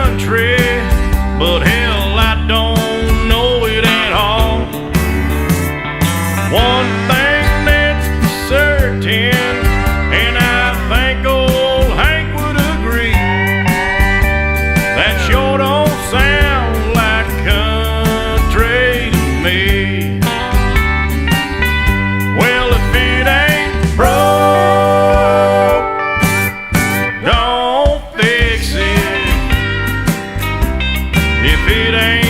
country, but hell, I don't know it at all. One thing that's for certain, and I think old Hank would agree, that sure don't sound like country to me. Well, if it ain't broke, don't fix it. If it ain't